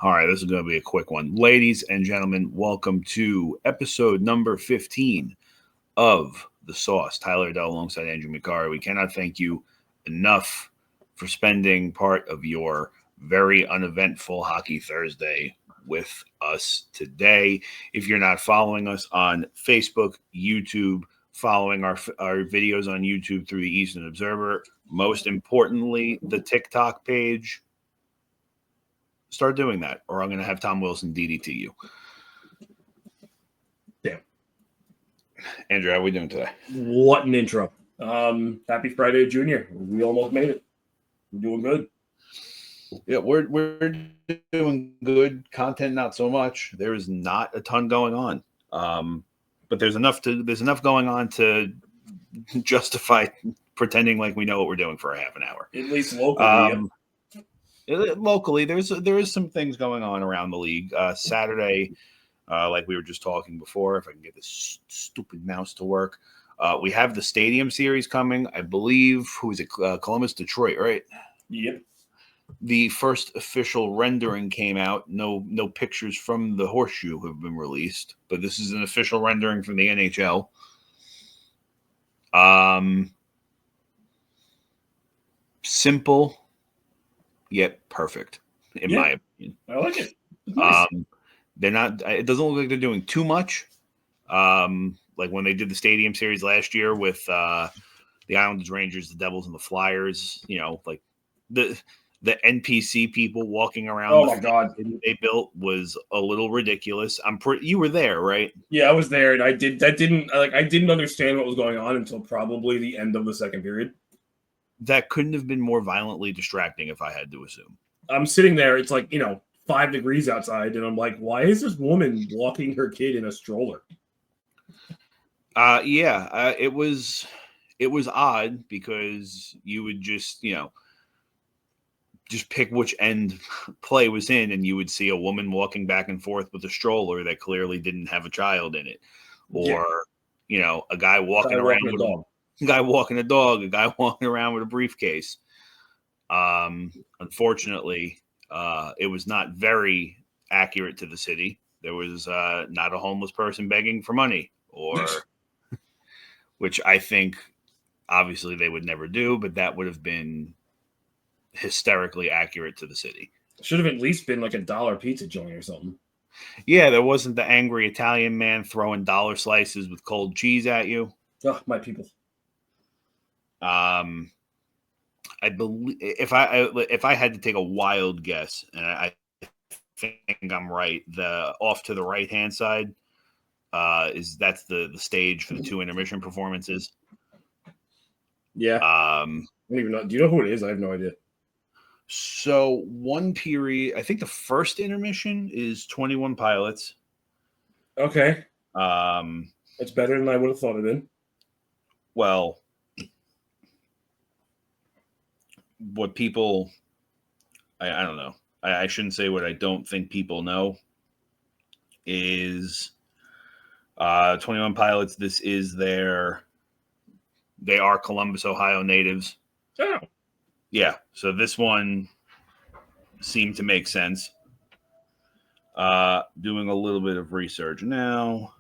All right, this is going to be a quick one. Ladies and gentlemen, welcome to episode number 15 of The Sauce. Tyler Dell alongside Andrew McCarr. We cannot thank you enough for spending part of your very uneventful Hockey Thursday with us today. If you're not following us on Facebook, YouTube, following our videos on YouTube through the Eastern Observer, most importantly, the TikTok page, start doing that, or I'm going to have Tom Wilson DDT you. Damn. Andrew, how are we doing today? What an intro. Happy Friday, Junior. We almost made it. We're doing good. Yeah, we're doing good. Content, not so much. There is not a ton going on. But there's enough going on to justify pretending like we know what we're doing for a half an hour. At least locally. Locally, there is some things going on around the league. Saturday, like we were just talking before, if I can get this stupid mouse to work, we have the Stadium Series coming. I believe, who is it? Columbus, Detroit, right? Yep. The first official rendering came out. No pictures from the horseshoe have been released, but this is an official rendering from the NHL. Simple, yet perfect, in my opinion. I like it. Nice. They're not. It doesn't look like they're doing too much. Like when they did the Stadium Series last year with the Islanders, Rangers, the Devils, and the Flyers. You know, like the NPC people walking around. Oh my god! They built was a little ridiculous. You were there, right? Yeah, I was there, and I didn't understand what was going on until probably the end of the second period. That couldn't have been more violently distracting, if I had to assume. I'm sitting there. It's like 5 degrees outside, and I'm like, why is this woman walking her kid in a stroller? It was odd because you would just pick which end play was in, and you would see a woman walking back and forth with a stroller that clearly didn't have a child in it, or a guy walking around with a dog. A guy walking a dog, a guy walking around with a briefcase. Unfortunately, it was not very accurate to the city. There was not a homeless person begging for money, or which I think obviously they would never do, but that would have been hysterically accurate to the city. Should have at least been like $1 pizza joint or something. Yeah, there wasn't the angry Italian man throwing dollar slices with cold cheese at you. Oh, my people. I believe if I had to take a wild guess, and I think I'm right, the off to the right hand side that's the stage for the 2 intermission performances. Yeah. I don't even know. Do you know who it is? I have no idea. So one period, I think the first intermission is 21 Pilots. Okay. It's better than I would have thought it in. Well, what people, I don't know. I shouldn't say what I don't think people know is 21 Pilots. This is they are Columbus, Ohio natives. Oh. Yeah. So this one seemed to make sense. Doing a little bit of research now.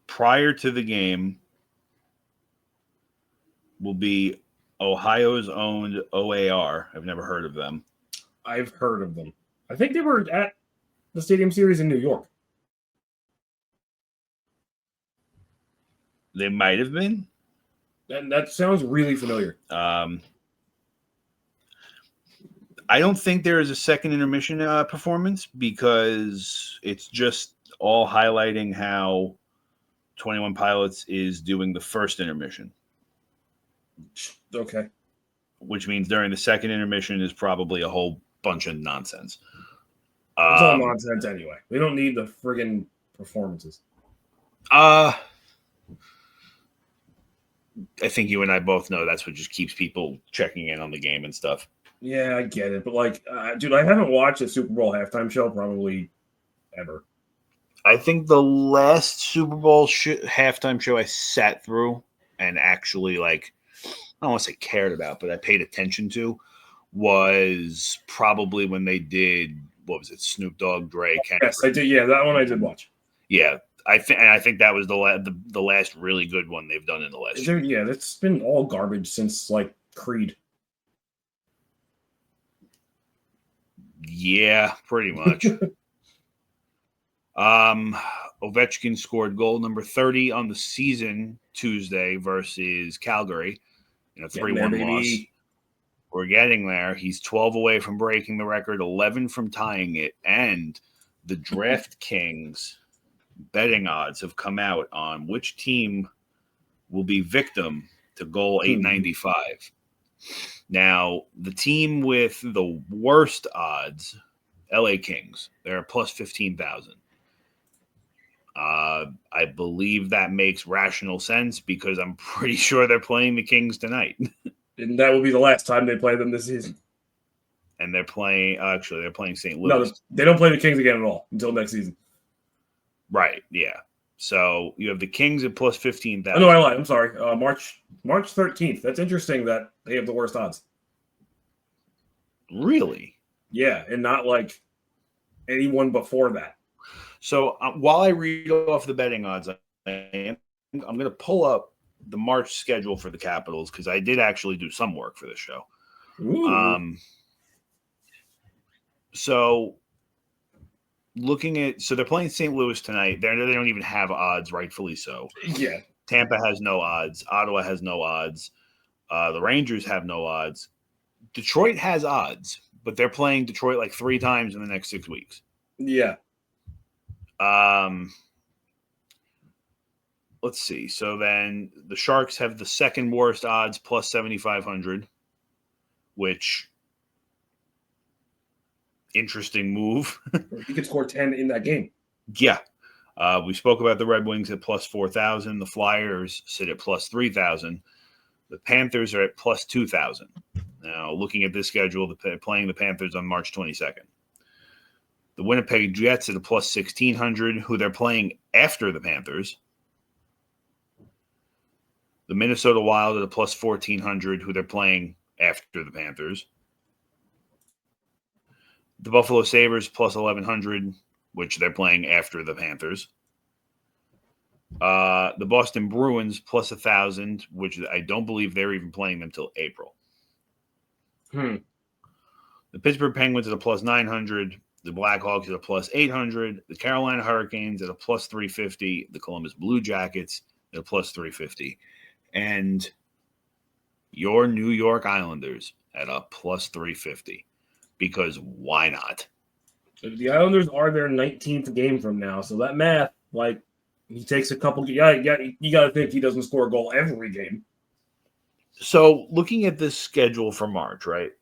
Prior to the game will be Ohio's owned OAR. I've never heard of them. I've heard of them. I think they were at the Stadium Series in New York. They might have been. And that sounds really familiar. I don't think there is a second intermission performance because it's just all highlighting how 21 Pilots is doing the first intermission. Okay. Which means during the second intermission is probably a whole bunch of nonsense. It's all nonsense anyway. We don't need the friggin' performances. I think you and I both know that's what just keeps people checking in on the game and stuff. Yeah, I get it. But, dude, I haven't watched a Super Bowl halftime show probably ever. I think the last Super Bowl halftime show I sat through and actually, I don't want to say cared about, but I paid attention to was probably when they did, what was it, Snoop Dogg, Dre, Kendrick. Yes, I did. Yeah, that one I did watch. Yeah, I think that was the last really good one they've done in the last year. Yeah, it's been all garbage since like Creed. Yeah, pretty much. Ovechkin scored goal number 30 on the season Tuesday versus Calgary in a 3-1 loss. We're getting there. He's 12 away from breaking the record, 11 from tying it, and the DraftKings betting odds have come out on which team will be victim to goal 895. Now, the team with the worst odds, LA Kings, they're plus 15,000. I believe that makes rational sense because I'm pretty sure they're playing the Kings tonight. And that will be the last time they play them this season. And they're playing St. Louis. No, they don't play the Kings again at all until next season. Right, yeah. So you have the Kings at plus 15,000. Oh, no, I lied. I'm sorry. March 13th. That's interesting that they have the worst odds. Really? Yeah, and not like anyone before that. So while I read off the betting odds, I'm going to pull up the March schedule for the Capitals because I did actually do some work for this show. So they're playing St. Louis tonight. They don't even have odds, rightfully so. Yeah. Tampa has no odds. Ottawa has no odds. The Rangers have no odds. Detroit has odds, but they're playing Detroit like 3 times in the next 6 weeks. Yeah. Let's see. So then the Sharks have the second worst odds, plus 7,500, which interesting move. You could score 10 in that game. Yeah. We spoke about the Red Wings at plus 4,000. The Flyers sit at plus 3,000. The Panthers are at plus 2,000. Now, looking at this schedule, they're playing the Panthers on March 22nd. The Winnipeg Jets at a plus 1,600, who they're playing after the Panthers. The Minnesota Wild at a plus 1,400, who they're playing after the Panthers. The Buffalo Sabres plus 1,100, which they're playing after the Panthers. The Boston Bruins plus 1,000, which I don't believe they're even playing them till April. The Pittsburgh Penguins at a plus 900. The Blackhawks at a plus 800. The Carolina Hurricanes at a plus 350. The Columbus Blue Jackets at a plus 350. And your New York Islanders at a plus 350. Because why not? The Islanders are their 19th game from now. So that math, like, he takes a couple. You got to think he doesn't score a goal every game. So looking at this schedule for March, right?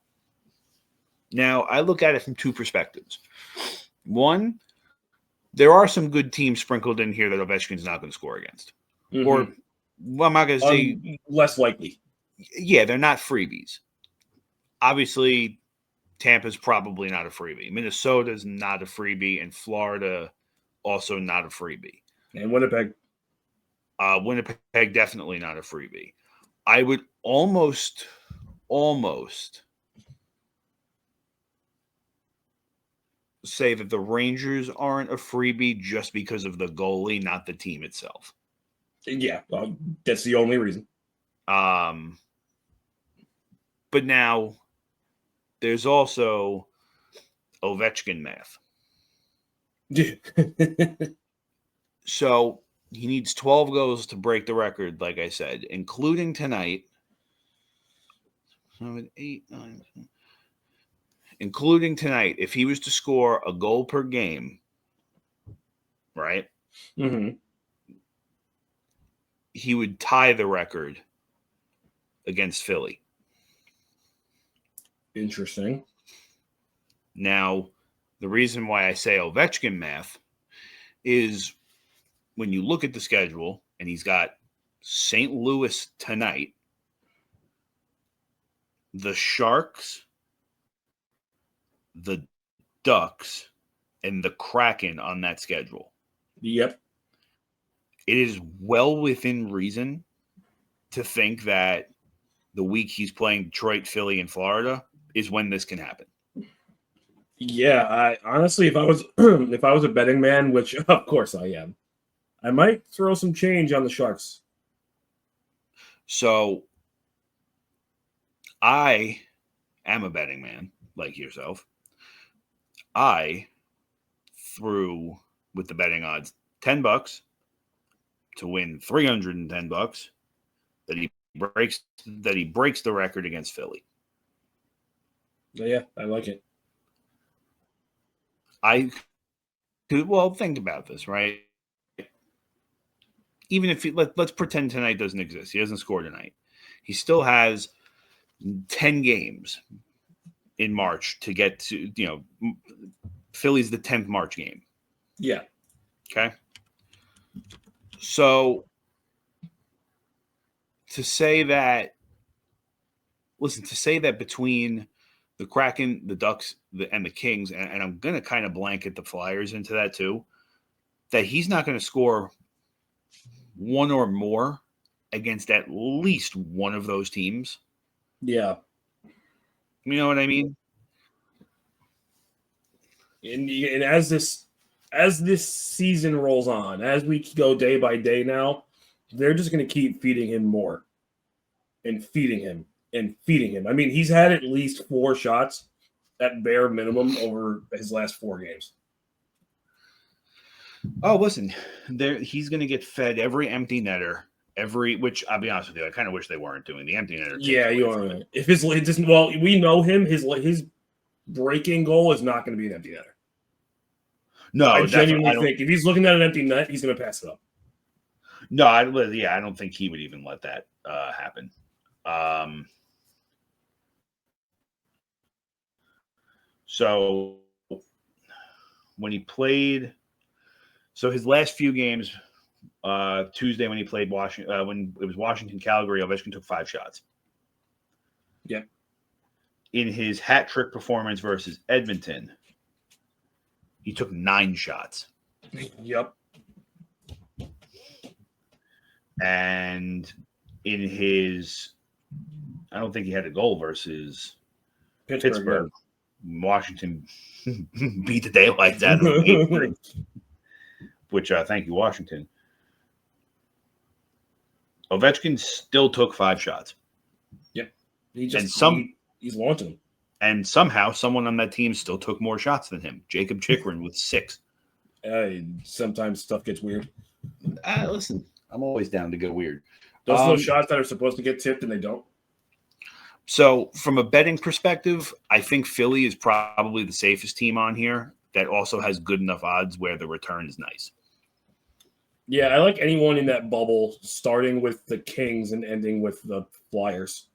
Now, I look at it from 2 perspectives. One, there are some good teams sprinkled in here that Ovechkin's not going to score against. Or, well, I'm not going to say... less likely. Yeah, they're not freebies. Obviously, Tampa's probably not a freebie. Minnesota's not a freebie, and Florida also not a freebie. And Winnipeg. Winnipeg definitely not a freebie. I would almost say that the Rangers aren't a freebie just because of the goalie, not the team itself. Yeah, that's the only reason. But now there's also Ovechkin math. So he needs 12 goals to break the record, like I said, including tonight. 7, 8, 9, 10. Including tonight, if he was to score a goal per game, right? He would tie the record against Philly. Interesting. Now, the reason why I say Ovechkin math is when you look at the schedule and he's got St. Louis tonight, the Sharks, the Ducks, and the Kraken on that schedule. Yep. It is well within reason to think that the week he's playing Detroit, Philly, and Florida is when this can happen. Yeah, I honestly, if I was if I was a betting man, which of course I am, I might throw some change on the Sharks. So I am a betting man like yourself. I threw with the betting odds $10 to win $310 that he breaks the record against Philly. Yeah, I like it. Think about this, right? Even if let's pretend tonight doesn't exist, he doesn't score tonight. He still has 10 games in March to get to, Philly's the 10th March game. Yeah. Okay. So to say that between the Kraken, the Ducks, and the Kings, and I'm going to kind of blanket the Flyers into that too, that he's not going to score one or more against at least one of those teams. Yeah. You know what I mean? And as this season rolls on, as we go day by day now, they're just going to keep feeding him more and feeding him and feeding him. I mean, he's had at least 4 shots at bare minimum over his last 4 games. Oh, listen, he's going to get fed every empty netter. Which I'll be honest with you, I kind of wish they weren't doing the empty netter. Yeah, you are. If his we know him. His breaking goal is not going to be an empty netter. No, I genuinely think if he's looking at an empty net, he's going to pass it up. No, I don't think he would even let that happen. So when he played, his last few games, Tuesday when he played Washington, when it was Washington, Calgary, Ovechkin took 5 shots. Yeah. In his hat trick performance versus Edmonton, he took 9 shots. Yep. And in his, I don't think he had a goal versus Pittsburgh. Yeah. Washington beat the daylights out of him. Which, thank you, Washington. Ovechkin still took 5 shots. Yep. He's launching them. And somehow someone on that team still took more shots than him. Jacob Chikrin with 6. Sometimes stuff gets weird. Listen, I'm always down to go weird. Those shots that are supposed to get tipped and they don't. So from a betting perspective, I think Philly is probably the safest team on here that also has good enough odds where the return is nice. Yeah, I like anyone in that bubble, starting with the Kings and ending with the Flyers.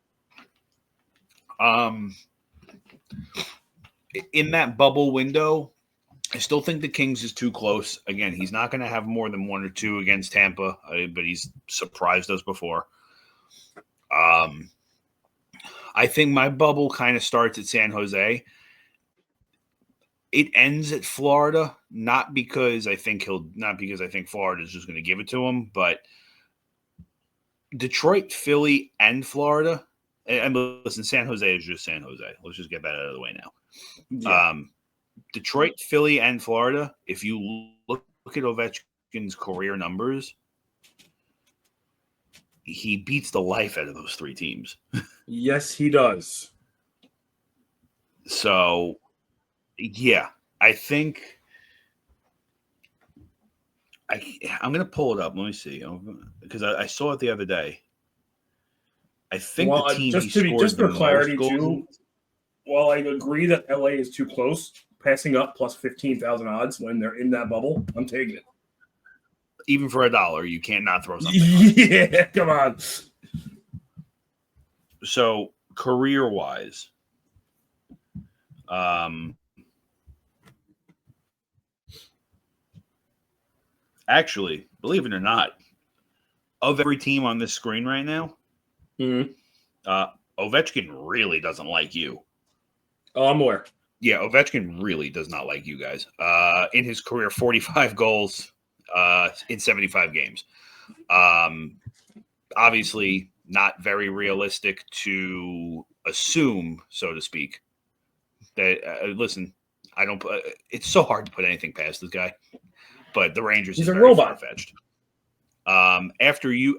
In that bubble window, I still think the Kings is too close. Again, he's not going to have more than 1 or 2 against Tampa, but he's surprised us before. I think my bubble kind of starts at San Jose. It ends at Florida, not because I think Florida is just going to give it to him, but Detroit, Philly, and Florida. And listen, San Jose is just San Jose. Let's just get that out of the way now. Yeah. Detroit, Philly, and Florida. If you look at Ovechkin's career numbers, he beats the life out of those 3 teams. Yes, he does. So, yeah, I think I'm going to pull it up. Let me see, because I saw it the other day. I think the team just for clarity too. While I agree that LA is too close, passing up plus 15,000 odds when they're in that bubble, I'm taking it. Even for $1, you can't not throw something. Yeah, come on. So career-wise, actually, believe it or not, of every team on this screen right now, Ovechkin really doesn't like you. Oh, I'm aware. Yeah, Ovechkin really does not like you guys. In his career, 45 goals in 75 games. Obviously, not very realistic to assume, so to speak, Listen, I don't. It's so hard to put anything past this guy, but the Rangers He's is a very robot. far-fetched.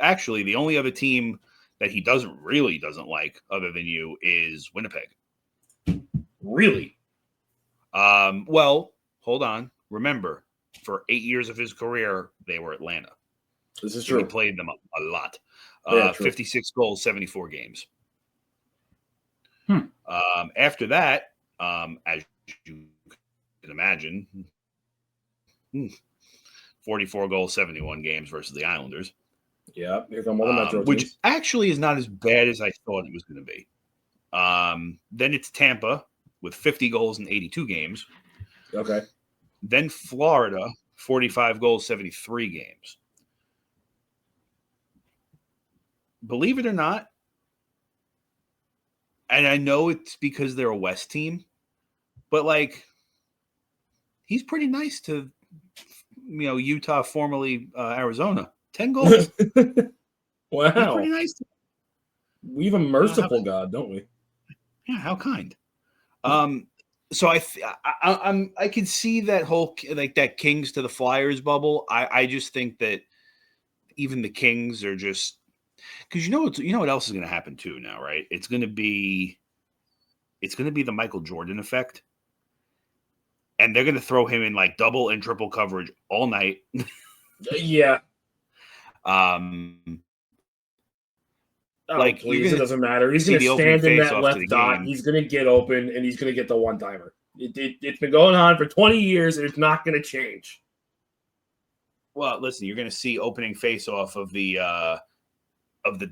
Actually, the only other team that he doesn't like, other than you, is Winnipeg. Really? Well, hold on. Remember, for 8 years of his career, they were Atlanta. This is So he true. played them a lot. Yeah, true. 56 goals, 74 games. After that, as you can imagine, 44 goals, 71 games versus the Islanders. Yeah, here come all the Metro which teams. actually is not as bad as I thought it was going to be. Then it's Tampa with 50 goals in 82 games. Okay. Then Florida, 45 goals, 73 games. Believe it or not, and I know it's because they're a West team, but like he's pretty nice to Utah, formerly Arizona. 10 goals. Wow. He's pretty nice. We have a merciful God, don't we? Yeah, how kind. So I can see that whole like that Kings to the Flyers bubble. I just think that even the Kings are just because you know what else is going to happen too now, right? It's going to be the Michael Jordan effect, and they're going to throw him in like double and triple coverage all night. Yeah. Like please, it doesn't matter. He's going to stand in that left dot. Game. He's going to get open, and he's going to get the one-timer. It's been going on for 20 years, and it's not going to change. Well, listen, you're going to see opening face-off of the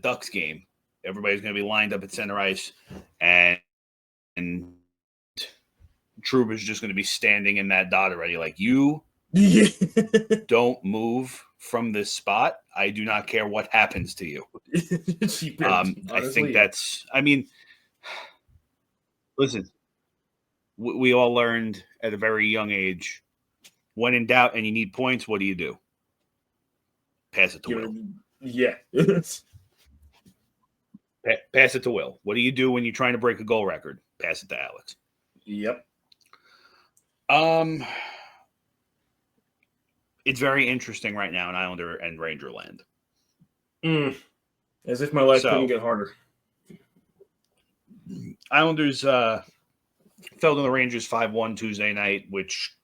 Ducks game. Everybody's going to be lined up at center ice, and Trouba's just going to be standing in that dot already. Like, you don't move from this spot. I do not care what happens to you. I think that's, listen, we all learned at a very young age, when in doubt and you need points, what do? Pass it to Will. Yeah. Pass it to Will. What do you do when you're trying to break a goal record? Pass it to Alex. Yep. It's very interesting right now in Islander and Ranger land. As if my life couldn't get harder. Islanders fell to the Rangers 5-1 Tuesday night, which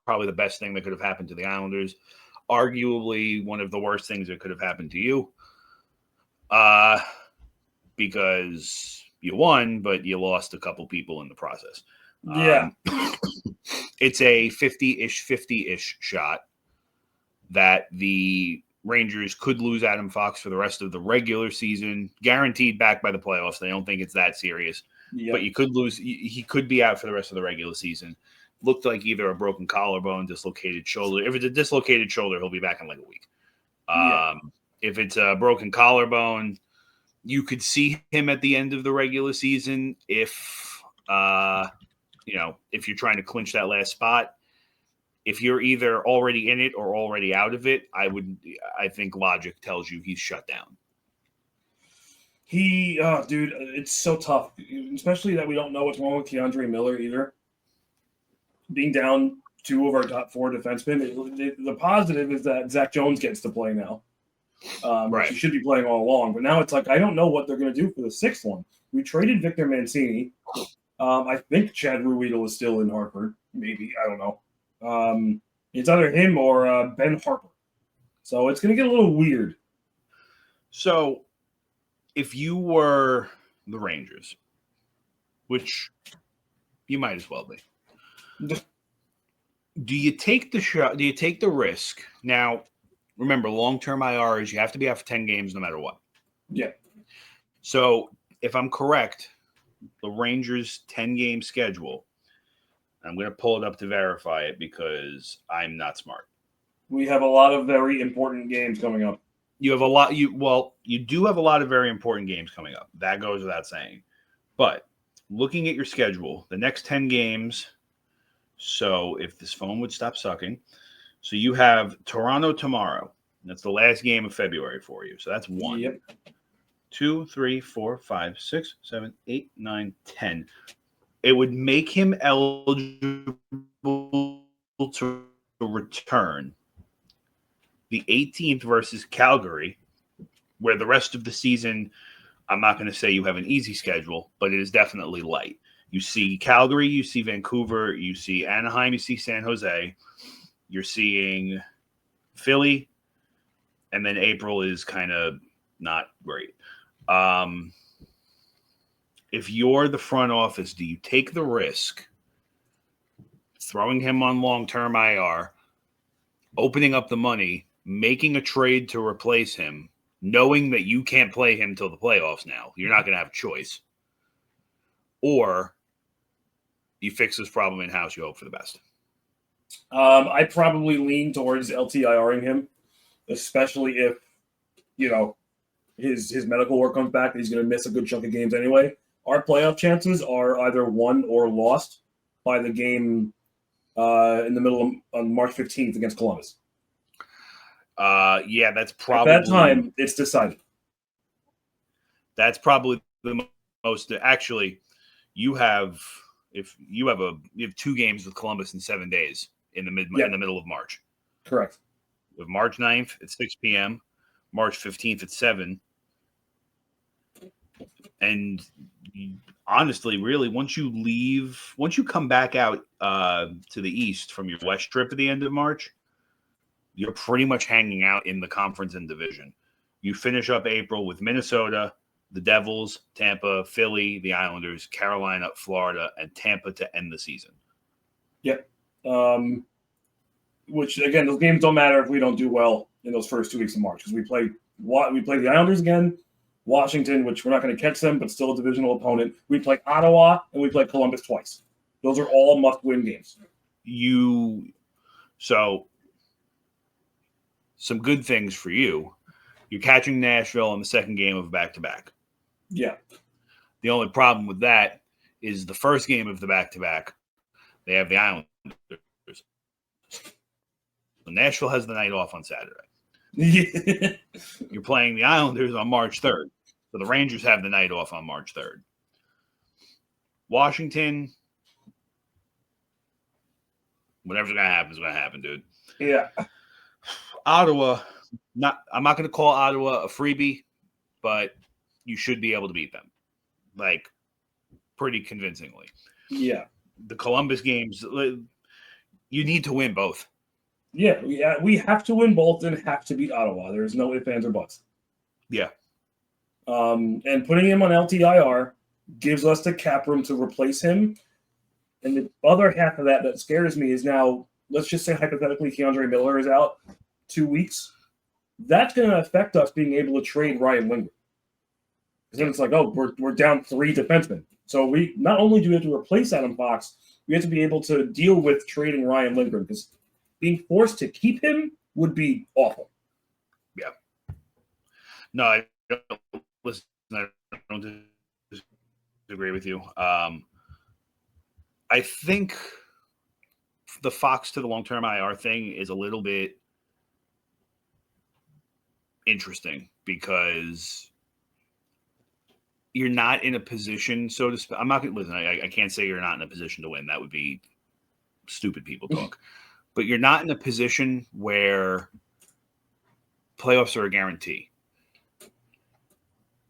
probably the best thing that could have happened to the Islanders. Arguably one of the worst things that could have happened to you. Because you won, but you lost a couple people in the process. Yeah. It's a 50-ish shot that the Rangers could lose Adam Fox for the rest of the regular season, guaranteed back by the playoffs. They don't think it's that serious. Yep. But you could lose. He could be out for the rest of the regular season. Looked like either a broken collarbone, dislocated shoulder. If it's a dislocated shoulder, he'll be back in like a week. If it's a broken collarbone, you could see him at the end of the regular season if you're trying to clinch that last spot. If you're either already in it or already out of it, I think logic tells you he's shut down. Dude, it's so tough, especially that we don't know what's wrong with Keandre Miller either. Being down two of our top four defensemen, the positive is that Zach Jones gets to play now. Right. He should be playing all along, but now it's like I don't know what they're going to do for the sixth one. We traded Victor Mancini. I think Chad Ruedel is still in Hartford. Maybe, I don't know. It's either him or Ben Harper. So it's going to get a little weird. So if you were the Rangers, which you might as well be, do you take the shot? Do you take the risk? Now, remember, long-term IR is you have to be out for 10 games no matter what. Yeah. So if I'm correct, the Rangers' 10-game schedule, I'm going to pull it up to verify it because I'm not smart. We have a lot of very important games coming up. You have a lot. You do have a lot of very important games coming up. That goes without saying. But looking at your schedule, the next 10 games. So if this phone would stop sucking. So you have Toronto tomorrow. That's the last game of February for you. So that's 1. Yep. 2, 3, 4, 5, 6, 7, 8, 9, 10. it would make him eligible to return the 18th versus Calgary, where the rest of the season, I'm not going to say you have an easy schedule, but it is definitely light. You see Calgary, you see Vancouver, you see Anaheim, you see San Jose, you're seeing Philly, and then April is kind of not great. If you're the front office, do you take the risk throwing him on long-term IR, opening up the money, making a trade to replace him, knowing that you can't play him till the playoffs now? You're not going to have a choice. Or you fix this problem in-house, you hope for the best. I probably lean towards LTIRing him, especially if, his medical work comes back and he's going to miss a good chunk of games anyway. Our playoff chances are either won or lost by the game in the middle of on March 15th against Columbus. Yeah, that's probably at that time it's decided. That's probably the most. Actually, you have 2 games with Columbus in 7 days in the middle of March. Correct. With March 9th at 6 p.m., March 15th at 7. And honestly, really, once you come back out to the East from your West trip at the end of March, you're pretty much hanging out in the conference and division. You finish up April with Minnesota, the Devils, Tampa, Philly, the Islanders, Carolina, Florida, and Tampa to end the season. Yep. Which, again, those games don't matter if we don't do well in those first 2 weeks of March, because we play the Islanders again, Washington, which we're not going to catch them, but still a divisional opponent. We play Ottawa, and we play Columbus twice. Those are all must-win games. So some good things for you. You're catching Nashville in the second game of back-to-back. Yeah. The only problem with that is the first game of the back-to-back, they have the Islanders. So Nashville has the night off on Saturday. Yeah. You're playing the Islanders on March 3rd. So the Rangers have the night off on March 3rd. Washington, whatever's going to happen is going to happen, dude. Yeah. Ottawa, I'm not going to call Ottawa a freebie, but you should be able to beat them, like, pretty convincingly. Yeah. The Columbus games, you need to win both. Yeah, we have to win both and have to beat Ottawa. There's no ifs, ands, or buts. Yeah. And putting him on LTIR gives us the cap room to replace him. And the other half of that scares me is now, let's just say hypothetically Keandre Miller is out 2 weeks. That's going to affect us being able to trade Ryan Lindgren. Because then it's like, oh, we're down 3 defensemen. So we not only do we have to replace Adam Fox, we have to be able to deal with trading Ryan Lindgren, because being forced to keep him would be awful. Yeah. No, I don't disagree with you. I think the Fox to the long-term IR thing is a little bit interesting, because you're not in a position, so to speak. I'm not going to listen. I can't say you're not in a position to win. That would be stupid people talk. But you're not in a position where playoffs are a guarantee.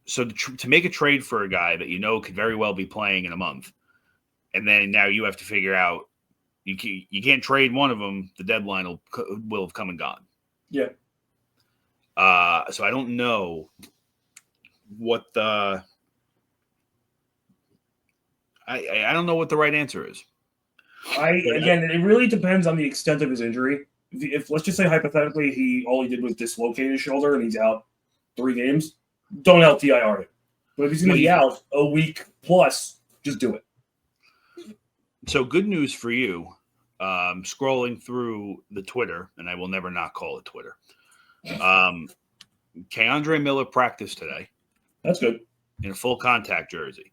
So to make a trade for a guy that you know could very well be playing in a month, and then now you have to figure out you can't trade one of them, the deadline will have come and gone. Yeah. So I don't know what the I don't know what the right answer is. Again, it really depends on the extent of his injury. If let's just say hypothetically all he did was dislocate his shoulder and he's out 3 games, don't LTIR it. But if he's going to be out a week plus, just do it. So good news for you. Scrolling through the Twitter, and I will never not call it Twitter. Keandre Miller practiced today. That's good. In a full contact jersey.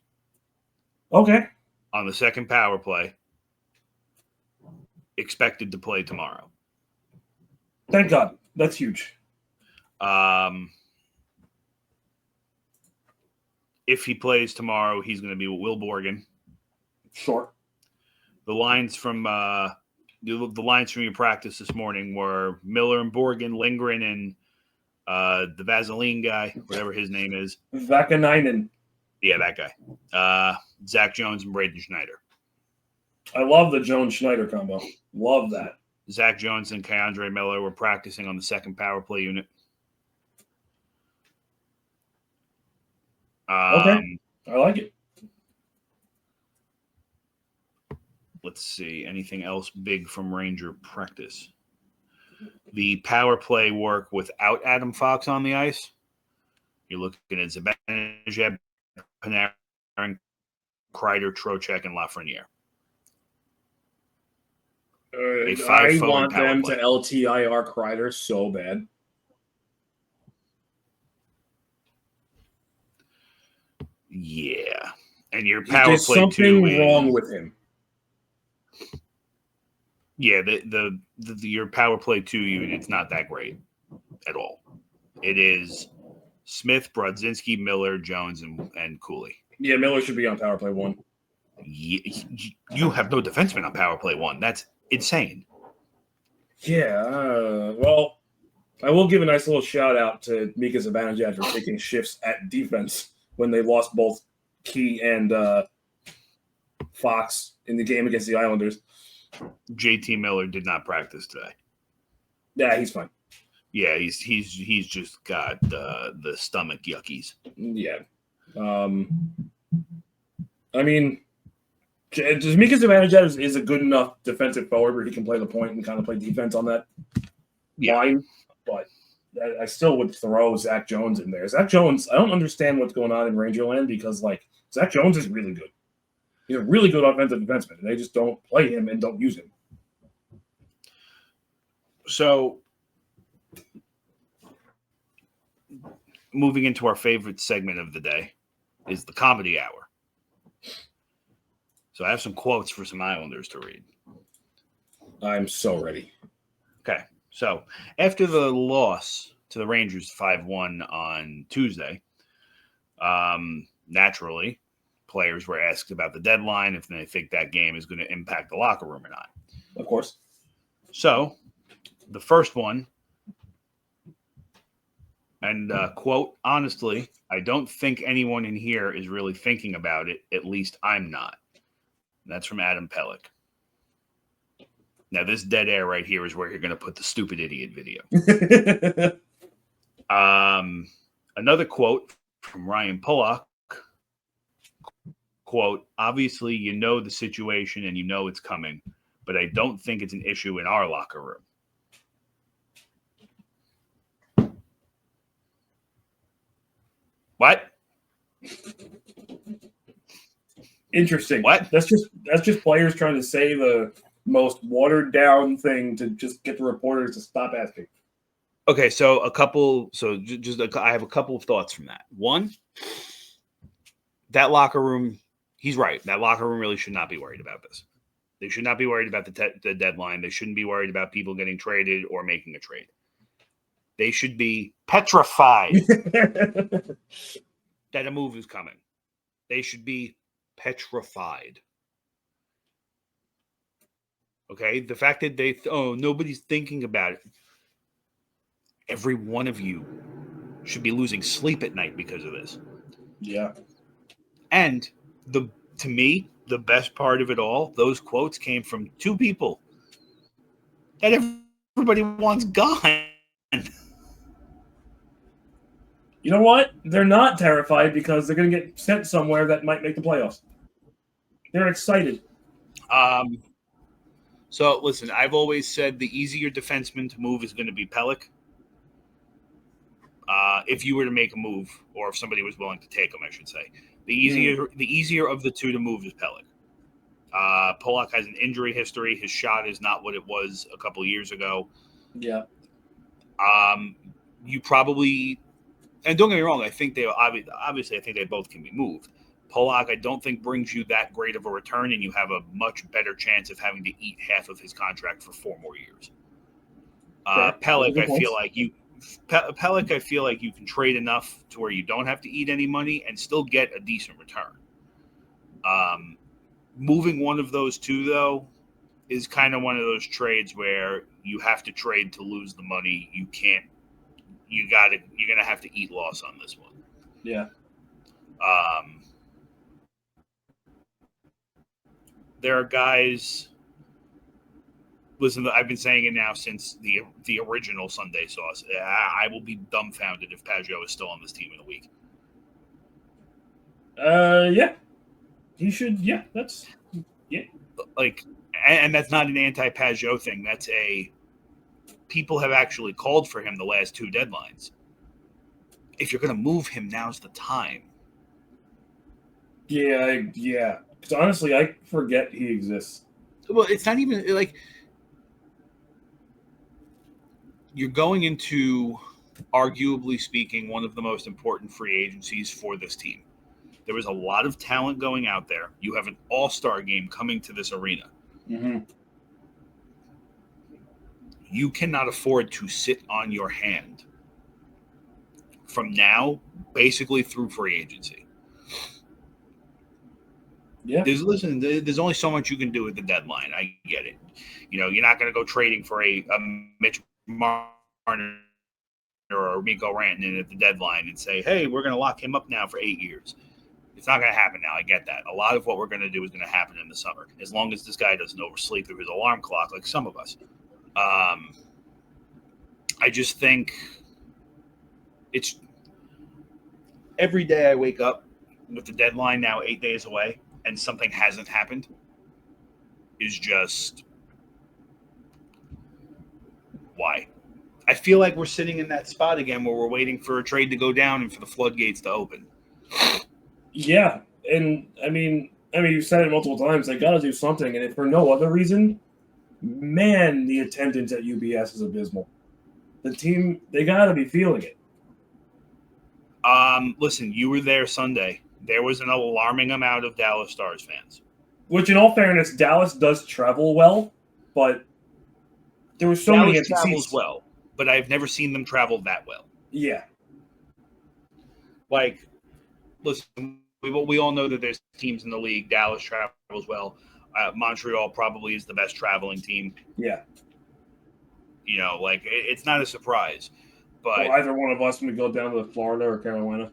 Okay. On the second power play. Expected to play tomorrow. Thank God. That's huge. If he plays tomorrow, he's going to be with Will Borgen Sure. The lines from your practice this morning were Miller and Borgen, Lindgren, and the Vaseline guy, whatever his name is. Vakanainen. Yeah, that guy. Zach Jones and Braden Schneider. I love the Jones-Schneider combo. Love that. Zach Jones and Keandre Miller were practicing on the second power play unit. Okay. I like it. Let's see. Anything else big from Ranger practice? The power play work without Adam Fox on the ice. You're looking at Zibanejad, Panarin, Kreider, Trocheck, and Lafreniere. I want them to LTIR Kreider so bad. Yeah. And your power There's play something two wrong with him. Yeah, your power play 2 unit's not that great at all. It is Smith, Brodzinski, Miller, Jones, and Cooley. Yeah, Miller should be on power play 1. You have no defenseman on power play 1. That's insane. Yeah, well, I will give a nice little shout out to Mika Zibanejad for taking shifts at defense when they lost both Key and Fox in the game against the Islanders. JT Miller did not practice today. Yeah, he's fine. Yeah, he's just got the stomach yuckies. Yeah. I mean, just Mika Zibanejad is a good enough defensive forward where he can play the point and kind of play defense on that line. But I still would throw Zach Jones in there. Zach Jones, I don't understand what's going on in Rangerland because, like, Zach Jones is really good. He's a really good offensive defenseman, and they just don't play him and don't use him. So, moving into our favorite segment of the day is the comedy hour. So I have some quotes for some Islanders to read. I'm so ready. Okay. So after the loss to the Rangers 5-1 on Tuesday, naturally, players were asked about the deadline, if they think that game is going to impact the locker room or not. Of course. So the first one, and quote, honestly, I don't think anyone in here is really thinking about it. At least I'm not. And that's from Adam Pelech. Now, this dead air right here is where you're going to put the stupid idiot video. Another quote from Ryan Pollock. Quote, obviously, you know the situation and you know it's coming, but I don't think it's an issue in our locker room. What? Interesting. What? That's just players trying to say the most watered down thing to just get the reporters to stop asking. Okay, I have a couple of thoughts from that. One, that locker room, he's right. That locker room really should not be worried about this. They should not be worried about the deadline. They shouldn't be worried about people getting traded or making a trade. They should be petrified that a move is coming. They should be petrified. Okay? The fact that nobody's thinking about it. Every one of you should be losing sleep at night because of this. Yeah. And to me, the best part of it all, those quotes came from two people that everybody wants gone. You know what? They're not terrified because they're going to get sent somewhere that might make the playoffs. They're excited. So, listen, I've always said the easier defenseman to move is going to be Pelech. If you were to make a move, or if somebody was willing to take him, I should say. The easier of the two to move is Pelech. Pollock has an injury history. His shot is not what it was a couple years ago. Yeah. You probably, and don't get me wrong, I think obviously I think they both can be moved. Pollock, I don't think brings you that great of a return, and you have a much better chance of having to eat half of his contract for 4 more years. Pelech, I feel like you can trade enough to where you don't have to eat any money and still get a decent return. moving one of those two, though, is kind of one of those trades where you have to trade to lose the money. You can't. You're gonna have to eat loss on this one. Yeah. There are guys. Listen, I've been saying it now since the original Sunday Sauce. I will be dumbfounded if Pajot is still on this team in a week. Yeah. He should. Yeah. That's. Yeah. Like, and that's not an anti-Pajot thing. That's people have actually called for him the last two deadlines. If you're going to move him, now's the time. Yeah. Yeah. Because honestly, I forget he exists. Well, it's not even like you're going into, arguably speaking, one of the most important free agencies for this team. There was a lot of talent going out there. You have an all-star game coming to this arena. Mm-hmm. You cannot afford to sit on your hand from now, basically through free agency. Yeah. There's only so much you can do at the deadline. I get it. You're not going to go trading for a Mitch Marner or a Rico Rantanen at the deadline and say, hey, we're going to lock him up now for 8 years. It's not going to happen now. I get that. A lot of what we're going to do is going to happen in the summer, as long as this guy doesn't oversleep through his alarm clock like some of us. I just think it's every day I wake up with the deadline now 8 days away and something hasn't happened is just why. I feel like we're sitting in that spot again where we're waiting for a trade to go down and for the floodgates to open. Yeah, and I mean, you said it multiple times. They got to do something, and if for no other reason, man, the attendance at UBS is abysmal. The team, they got to be feeling it. Listen, you were there Sunday. There was an alarming amount of Dallas Stars fans. Which, in all fairness, Dallas does travel well, but there were so Dallas many empty travels seats. well, but I've never seen them travel that well. Yeah. Like, listen, we all know that there's teams in the league. Dallas travels well. Montreal probably is the best traveling team. Yeah. It's not a surprise. But well, either one of us when we go down to Florida or Carolina.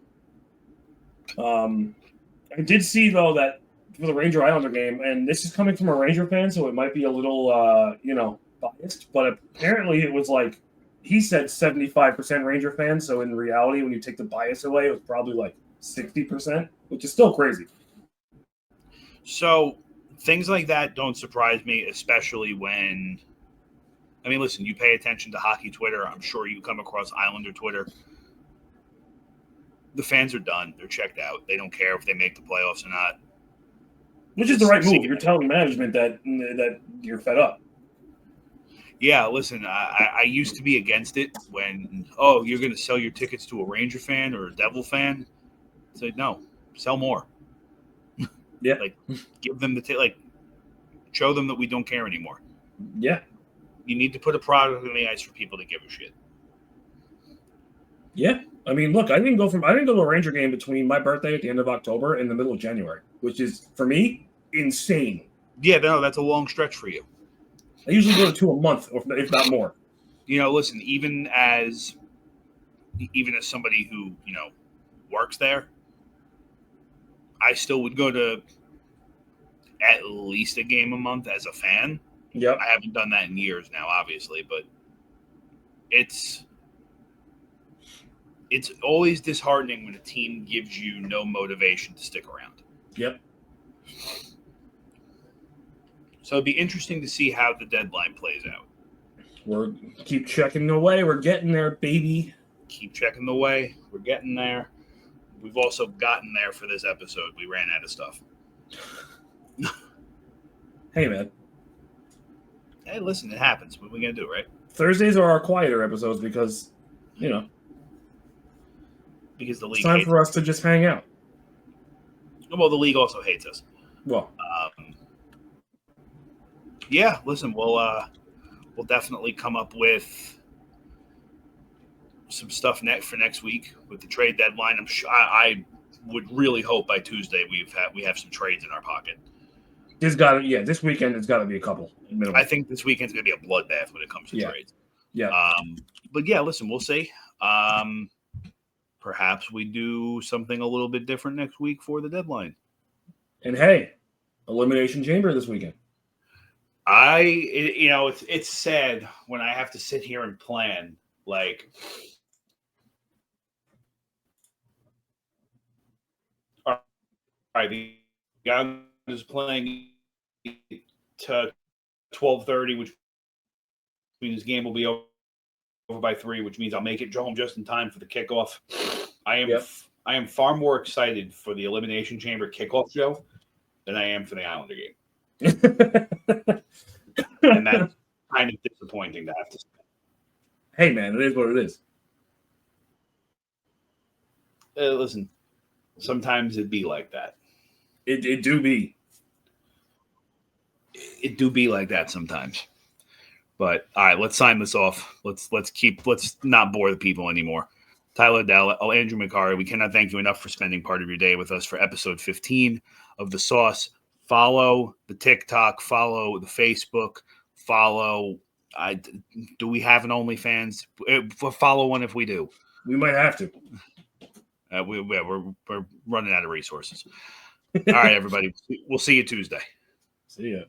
I did see, though, that for the Ranger Islander game, and this is coming from a Ranger fan, so it might be a little, biased, but apparently it was like, he said 75% Ranger fans, so in reality, when you take the bias away, it was probably like 60%, which is still crazy. So things like that don't surprise me, especially when, listen, you pay attention to hockey Twitter. I'm sure you come across Islander Twitter. The fans are done. They're checked out. They don't care if they make the playoffs or not. Which is the right move. You're telling management that you're fed up. Yeah, listen, I used to be against it when, you're going to sell your tickets to a Ranger fan or a Devil fan. It's like, no, sell more. Yeah. Give them show them that we don't care anymore. Yeah. You need to put a product on the ice for people to give a shit. Yeah. Look, I didn't go to a Ranger game between my birthday at the end of October and the middle of January, which is, for me, insane. Yeah, no, that's a long stretch for you. I usually go to 2 a month, if not more. Listen, even as somebody who, works there, I still would go to at least a game a month as a fan. Yep. I haven't done that in years now, obviously, but it's always disheartening when a team gives you no motivation to stick around. Yep. So it'd be interesting to see how the deadline plays out. We're keep checking away. We're getting there, baby. Keep checking the way. We're getting there. We've also gotten there for this episode. We ran out of stuff. Hey, man. Hey, listen, it happens. What are we going to do, right? Thursdays are our quieter episodes because, because the league it's time for us to just hang out. Well, the league also hates us. Well. Yeah, listen, we'll definitely come up with some stuff for next week with the trade deadline. I'm sure I would really hope by Tuesday we have some trades in our pocket. This weekend it's got to be a couple minimum. I think this weekend's going to be a bloodbath when it comes to trades. Yeah. But yeah, listen, we'll see. Perhaps we do something a little bit different next week for the deadline. And hey, Elimination Chamber this weekend. It's sad when I have to sit here and plan. Like, all right, the guy is playing to 12:30, which means the game will be over by 3, which means I'll make it home just in time for the kickoff. I am far more excited for the Elimination Chamber kickoff show than I am for the Islander game. And that's kind of disappointing to have to say. Hey, man, it is what it is. Listen, sometimes it be like that. It do be. It do be like that sometimes. But all right, let's sign this off. Let's not bore the people anymore. Tyler Dell, Andrew McCarry, we cannot thank you enough for spending part of your day with us for episode 15 of The Sauce. Follow the TikTok, follow the Facebook, follow. Do we have an OnlyFans? Follow one if we do. We might have to. We're running out of resources. All right, everybody. We'll see you Tuesday. See ya.